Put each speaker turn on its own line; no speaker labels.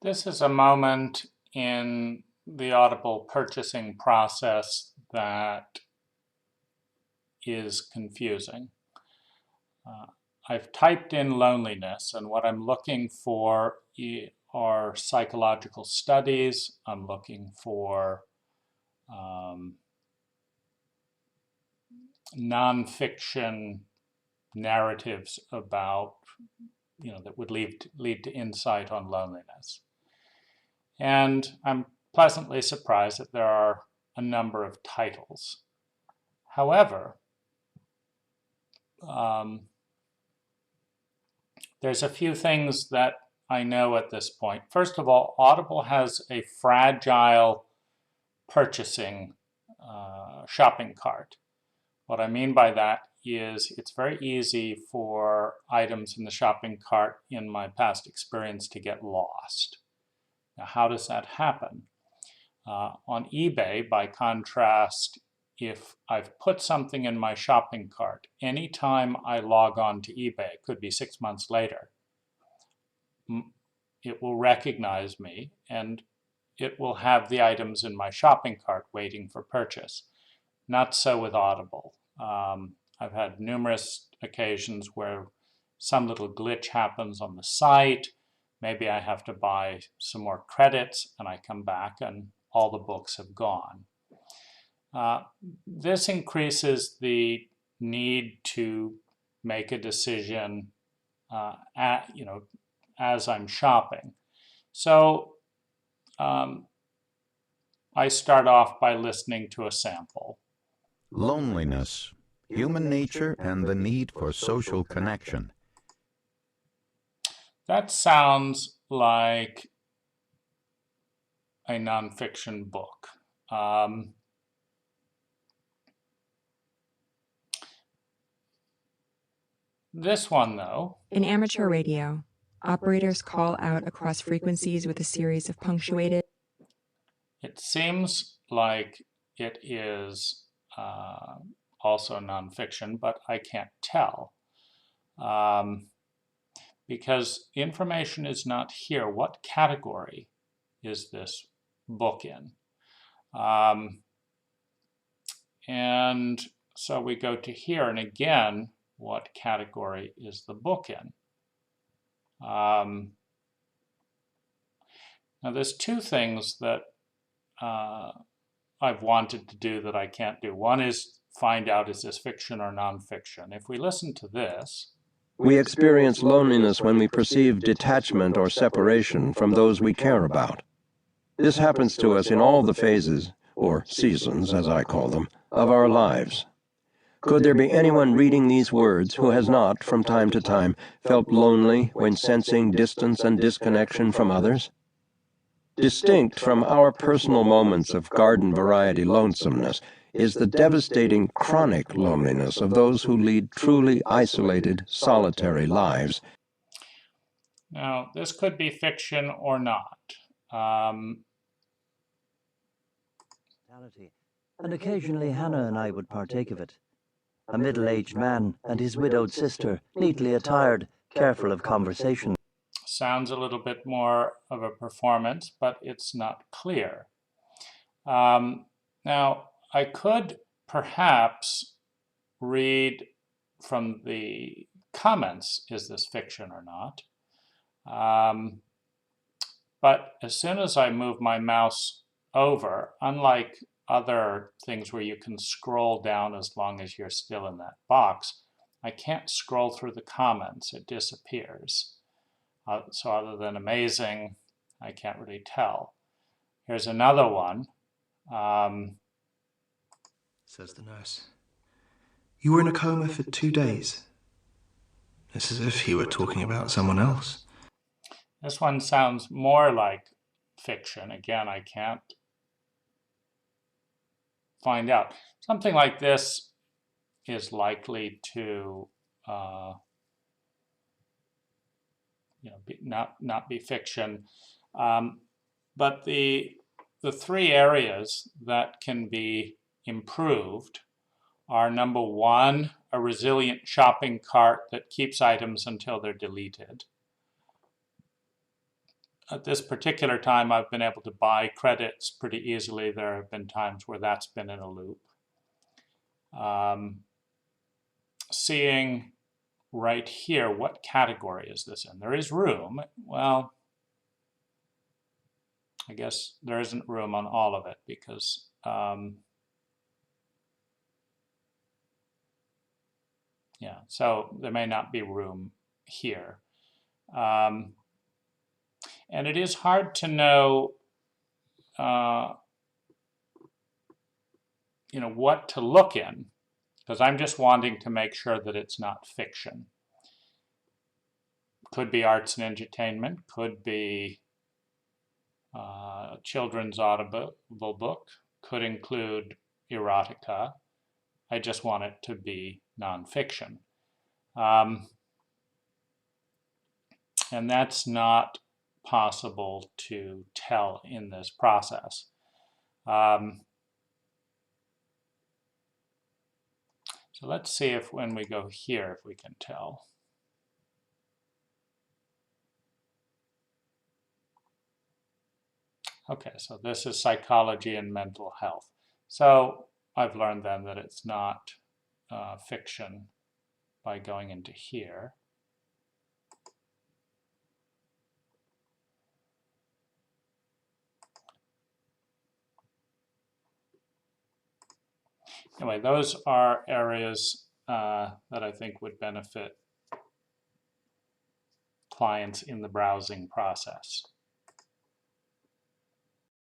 This is a moment in the Audible purchasing process that is confusing. I've typed in loneliness, and what I'm looking for are psychological studies. I'm looking for nonfiction narratives about, that would lead to insight on loneliness. And I'm pleasantly surprised that there are a number of titles. However, there's a few things that I know at this point. First of all, Audible has a fragile purchasing shopping cart. What I mean by that is it's very easy for items in the shopping cart, in my past experience, to get lost. Now, how does that happen? On eBay, by contrast, if I've put something in my shopping cart, anytime I log on to eBay, it could be 6 months later, it will recognize me and it will have the items in my shopping cart waiting for purchase. Not so with Audible. I've had numerous occasions where some little glitch happens on the site. Maybe I have to buy some more credits, and I come back and all the books have gone. This increases the need to make a decision as I'm shopping. So I start off by listening to a sample.
Loneliness, human nature, and the need for social connection.
That sounds like a nonfiction book. This one, though.
In amateur radio, operators call out across frequencies with a series of punctuated.
It seems like it is also nonfiction, but I can't tell because information is not here. What category is this book in? And so we go to here, and again, what category is the book in? Now, there's two things that I've wanted to do that I can't do. One is find out, is this fiction or nonfiction? If we listen to this.
We experience loneliness when we perceive detachment or separation from those we care about. This happens to us in all the phases, or seasons as I call them, of our lives. Could there be anyone reading these words who has not, from time to time, felt lonely when sensing distance and disconnection from others? Distinct from our personal moments of garden-variety lonesomeness is the devastating chronic loneliness of those who lead truly isolated, solitary lives.
Now, this could be fiction or not.
And occasionally Hannah and I would partake of it. A middle-aged man and his widowed sister, neatly attired, careful of conversation.
Sounds a little bit more of a performance, but it's not clear. Now, I could perhaps read from the comments, is this fiction or not? But as soon as I move my mouse over, unlike other things where you can scroll down as long as you're still in that box, I can't scroll through the comments. It disappears. So other than amazing, I can't really tell. Here's another one.
Says the nurse. You were in a coma for 2 days. It's as if he were talking about someone else.
This one sounds more like fiction. Again, I can't find out. Something like this is likely to not be fiction. But the three areas that can be improved are, number one, a resilient shopping cart that keeps items until they're deleted. at this particular time, I've been able to buy credits pretty easily. There have been times where that's been in a loop. Seeing right here, what category is this in? There is room. Well, I guess there isn't room on all of it because yeah, so there may not be room here. And it is hard to know, what to look in, because I'm just wanting to make sure that it's not fiction. Could be arts and entertainment, could be children's Audible book, could include erotica. I just want it to be nonfiction. And that's not possible to tell in this process. So let's see if when we go here, if we can tell. Okay, so this is psychology and mental health. So I've learned then that it's not fiction by going into here. Anyway, those are areas that I think would benefit clients in the browsing process.